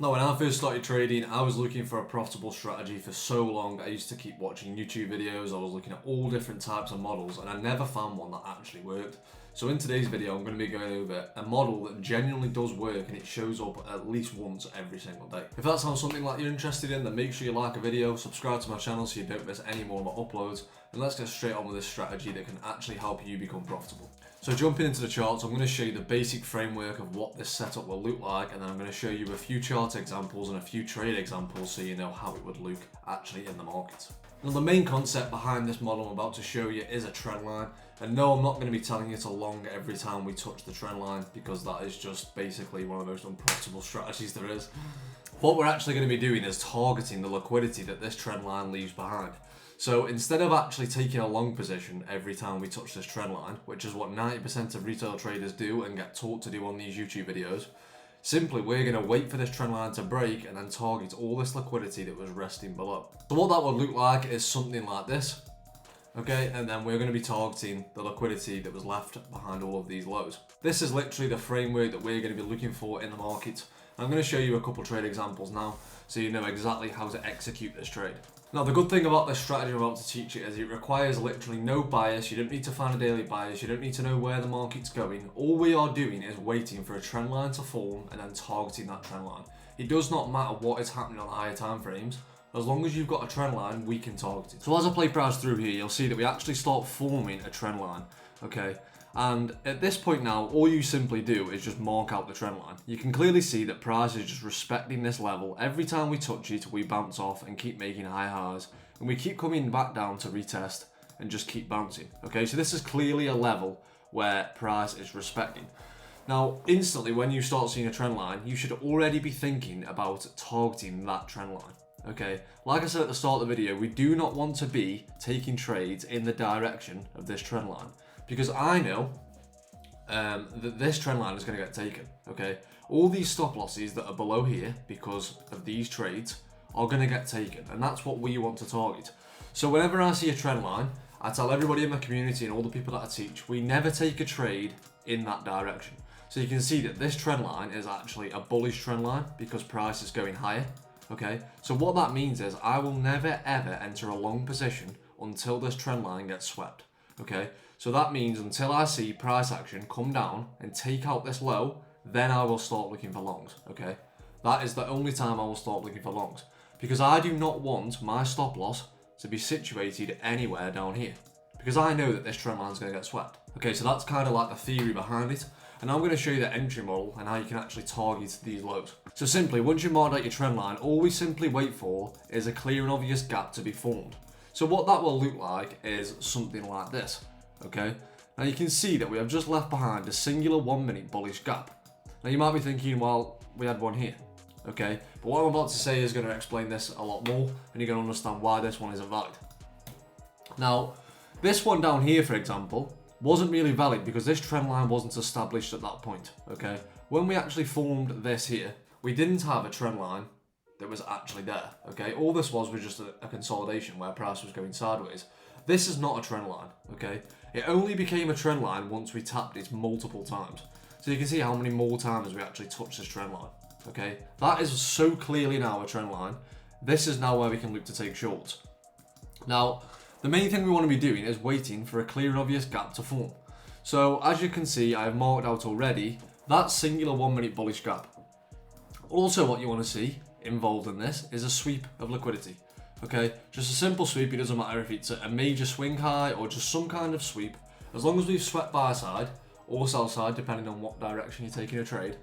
Now, when I first started trading, I was looking for a profitable strategy for so long. I used to keep watching YouTube videos, I was looking at all different types of models, and I never found one that actually worked. So in today's video, I'm going to be going over a model that genuinely does work and it shows up at least once every single day. If that sounds something like you're interested in, then make sure you like a video, subscribe to my channel so you don't miss any more of my uploads, and let's get straight on with this strategy that can actually help you become profitable. So jumping into the charts, I'm going to show you the basic framework of what this setup will look like, and then I'm going to show you a few chart examples and a few trade examples so you know how it would look actually in the market. Now, the main concept behind this model I'm about to show you is a trend line. And no, I'm not going to be telling you to long every time we touch the trend line, because that is just basically one of the most unprofitable strategies there is. What we're actually going to be doing is targeting the liquidity that this trend line leaves behind. So instead of actually taking a long position every time we touch this trend line, which is what 90% of retail traders do and get taught to do on these YouTube videos, simply we're going to wait for this trend line to break and then target all this liquidity that was resting below. So what that would look like is something like this. Okay, and then we're going to be targeting the liquidity that was left behind all of these lows. This is literally the framework that we're going to be looking for in the market. I'm going to show you a couple trade examples now so you know exactly how to execute this trade. Now, the good thing about this strategy I'm about to teach you is it requires literally no bias. You don't need to find a daily bias. You don't need to know where the market's going. All we are doing is waiting for a trend line to form and then targeting that trend line. It does not matter what is happening on higher time frames. As long as you've got a trend line, we can target it. So as I play price through here, you'll see that we actually start forming a trend line, okay? And at this point now, all you simply do is just mark out the trend line. You can clearly see that price is just respecting this level. Every time we touch it, we bounce off and keep making high highs. And we keep coming back down to retest and just keep bouncing, okay? So this is clearly a level where price is respecting. Now, instantly, when you start seeing a trend line, you should already be thinking about targeting that trend line. Okay, like I said at the start of the video, we do not want to be taking trades in the direction of this trend line, because I know that this trend line is going to get taken. Okay, all these stop losses that are below here because of these trades are going to get taken, and that's what we want to target. So whenever I see a trend line, I tell everybody in my community and all the people that I teach, we never take a trade in that direction. So you can see that this trend line is actually a bullish trend line because price is going higher. Okay, so what that means is I will never ever enter a long position until this trend line gets swept. Okay, so that means until I see price action come down and take out this low, then I will start looking for longs. Okay, that is the only time I will start looking for longs, because I do not want my stop loss to be situated anywhere down here, because I know that this trend line is going to get swept. Okay, so that's kind of like the theory behind it. And I'm going to show you the entry model and how you can actually target these lows. So simply, once you mark out your trend line, all we simply wait for is a clear and obvious gap to be formed. So what that will look like is something like this, okay? Now you can see that we have just left behind a singular 1 minute bullish gap. Now you might be thinking, well, we had one here, okay? But what I'm about to say is going to explain this a lot more, and you're going to understand why this one isn't valid. Now, this one down here, for example, wasn't really valid because this trend line wasn't established at that point, okay? When we actually formed this here, we didn't have a trend line that was actually there, okay? All this was just a consolidation where price was going sideways. This is not a trend line, okay? It only became a trend line once we tapped it multiple times. So you can see how many more times we actually touched this trend line, okay? That is so clearly now a trend line. This is now where we can look to take shorts. Now, the main thing we want to be doing is waiting for a clear and obvious gap to form. So as you can see, I have marked out already that singular 1 minute bullish gap. Also, what you want to see involved in this is a sweep of liquidity. Okay, just a simple sweep. It doesn't matter if it's a major swing high or just some kind of sweep. As long as we've swept buy side or sell side, depending on what direction you're taking a trade.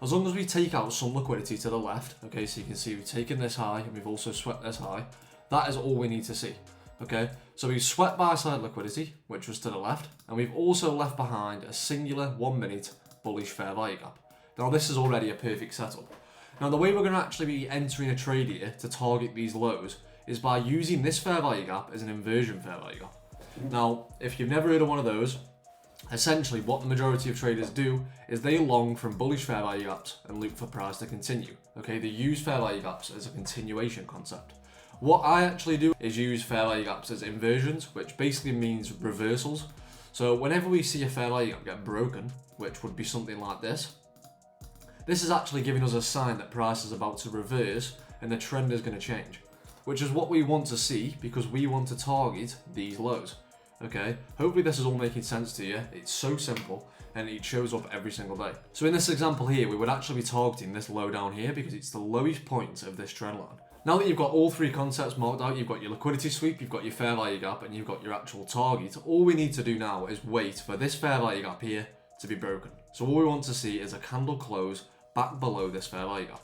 As long as we take out some liquidity to the left, okay, so you can see we've taken this high and we've also swept this high. That is all we need to see. Okay, so we've swept buy side liquidity, which was to the left, and we've also left behind a singular 1 minute bullish fair value gap. Now this is already a perfect setup. Now the way we're going to actually be entering a trade here to target these lows is by using this fair value gap as an inversion fair value gap. Now, if you've never heard of one of those, essentially what the majority of traders do is they long from bullish fair value gaps and look for price to continue. Okay, they use fair value gaps as a continuation concept. What I actually do is use fair value gaps as inversions, which basically means reversals. So whenever we see a fair value gap get broken, which would be something like this, this is actually giving us a sign that price is about to reverse and the trend is going to change, which is what we want to see because we want to target these lows. Okay, hopefully this is all making sense to you. It's so simple and it shows up every single day. So in this example here, we would actually be targeting this low down here because it's the lowest point of this trend line. Now that you've got all three concepts marked out, you've got your liquidity sweep, you've got your fair value gap, and you've got your actual target, all we need to do now is wait for this fair value gap here to be broken. So all we want to see is a candle close back below this fair value gap.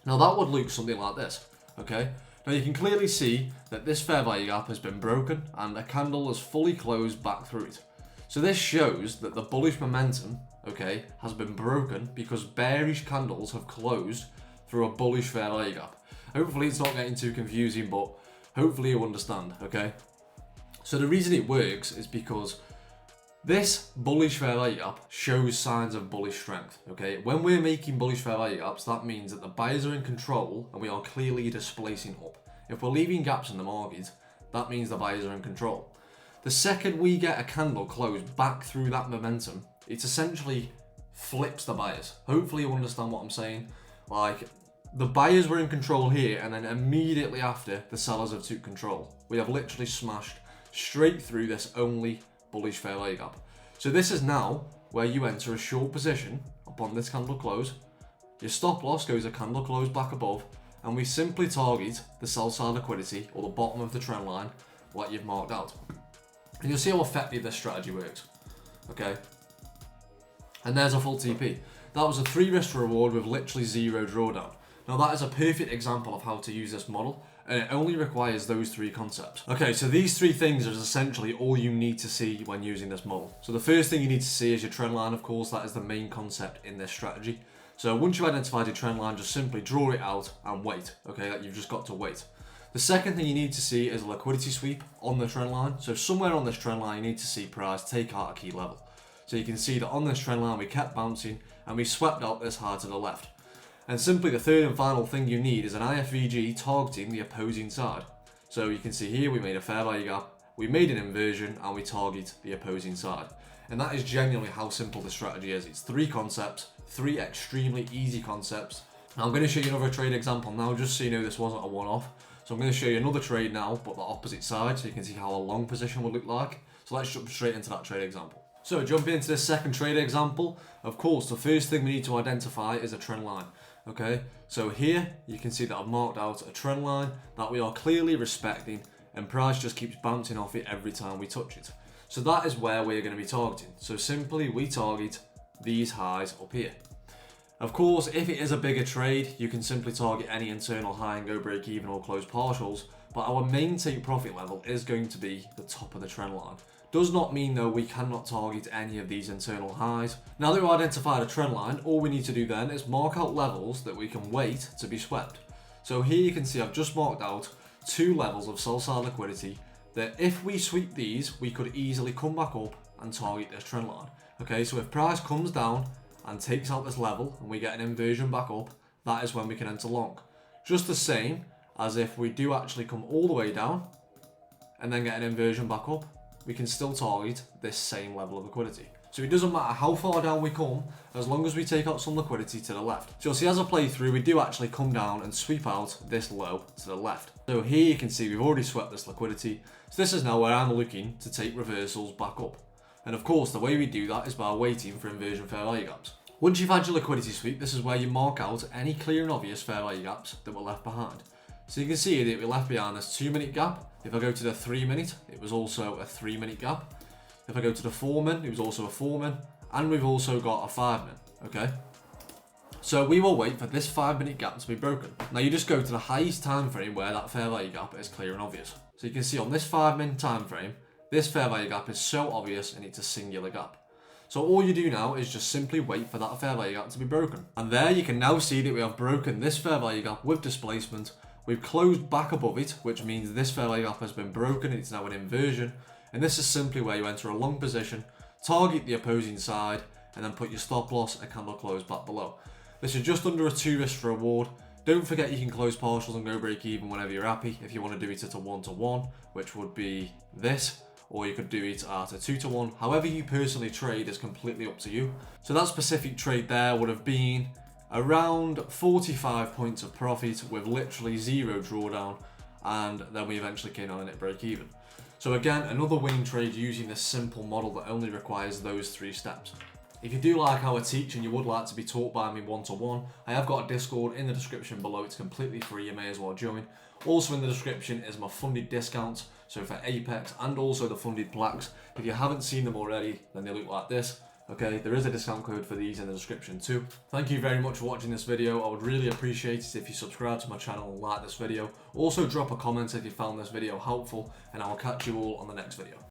Now that would look something like this, okay? Now you can clearly see that this fair value gap has been broken and a candle has fully closed back through it. So this shows that the bullish momentum, okay, has been broken because bearish candles have closed through a bullish fair value gap. Hopefully it's not getting too confusing, but hopefully you understand, okay? So the reason it works is because this bullish fair value gap shows signs of bullish strength, okay? When we're making bullish fair value gaps, that means that the buyers are in control and we are clearly displacing up. If we're leaving gaps in the market, that means the buyers are in control. The second we get a candle close back through that momentum, it essentially flips the buyers. Hopefully you understand what I'm saying. Like, the buyers were in control here and then immediately after, the sellers have took control. We have literally smashed straight through this only bullish fair value gap. So this is now where you enter a short position upon this candle close. Your stop loss goes a candle close back above, and we simply target the sell side liquidity or the bottom of the trend line like you've marked out. And you'll see how effective this strategy works. Okay. And there's a full TP. That was a 3 risk to reward with literally 0 drawdown. Now that is a perfect example of how to use this model, and it only requires those 3 concepts. Okay, so these 3 things are essentially all you need to see when using this model. So the first thing you need to see is your trend line, of course. That is the main concept in this strategy. So once you've identified your trend line, just simply draw it out and wait. Okay, you've just got to wait. The second thing you need to see is a liquidity sweep on the trend line. So somewhere on this trend line, you need to see price take out a key level. So you can see that on this trend line, we kept bouncing and we swept out this high to the left. And simply the third and final thing you need is an IFVG targeting the opposing side. So you can see here we made a fair value gap, we made an inversion, and we target the opposing side. And that is genuinely how simple the strategy is. It's 3 concepts, 3 extremely easy concepts. Now I'm going to show you another trade example now, just so you know this wasn't a one-off. So I'm going to show you another trade now, but the opposite side, so you can see how a long position would look like. So let's jump straight into that trade example. So jumping into this second trade example, of course, the first thing we need to identify is a trend line. Okay, so here you can see that I've marked out a trend line that we are clearly respecting, and price just keeps bouncing off it every time we touch it. So that is where we're going to be targeting. So simply we target these highs up here. Of course, if it is a bigger trade, you can simply target any internal high and go break even or close partials, but our main take profit level is going to be the top of the trend line. Does not mean though we cannot target any of these internal highs. Now that we've identified a trend line, all we need to do then is mark out levels that we can wait to be swept. So here you can see I've just marked out 2 levels of sell side liquidity that if we sweep these, we could easily come back up and target this trend line. Okay, so if price comes down and takes out this level and we get an inversion back up, that is when we can enter long. Just the same as if we do actually come all the way down and then get an inversion back up, we can still target this same level of liquidity. So it doesn't matter how far down we come, as long as we take out some liquidity to the left. So you'll see as I play through, we do actually come down and sweep out this low to the left. So here you can see we've already swept this liquidity. So this is now where I'm looking to take reversals back up. And of course, the way we do that is by waiting for inversion fair value gaps. Once you've had your liquidity sweep, this is where you mark out any clear and obvious fair value gaps that were left behind. So you can see that we left behind this 2-minute gap. If I go to the 3-minute, it was also a 3-minute gap. If I go to the 4-min, it was also a 4-min. And we've also got a 5-min, okay? So we will wait for this 5-minute gap to be broken. Now you just go to the highest time frame where that fair value gap is clear and obvious. So you can see on this 5-min time frame, this fair value gap is so obvious and it's a singular gap. So all you do now is just simply wait for that fair value gap to be broken. And there you can now see that we have broken this fair value gap with displacement. We've closed back above it, which means this fair value gap has been broken. It's now an inversion. And this is simply where you enter a long position, target the opposing side, and then put your stop loss and candle close back below. This is just under a 2 risk for reward. Don't forget you can close partials and go break even whenever you're happy if you want to do it at a 1-to-1, which would be this. or you could do it at a 2 to 1. However you personally trade is completely up to you. So that specific trade there would have been around 45 points of profit with literally 0 drawdown, and then we eventually came on at break even. So again, another winning trade using this simple model that only requires those 3 steps. If you do like how I teach and you would like to be taught by me one-to-one, I have got a Discord in the description below. It's completely free, you may as well join. Also in the description is my funded discounts, so for Apex and also the funded plaques. If you haven't seen them already, then they look like this. Okay, there is a discount code for these in the description too. Thank you very much for watching this video. I would really appreciate it if you subscribe to my channel and like this video. Also drop a comment if you found this video helpful, and I will catch you all on the next video.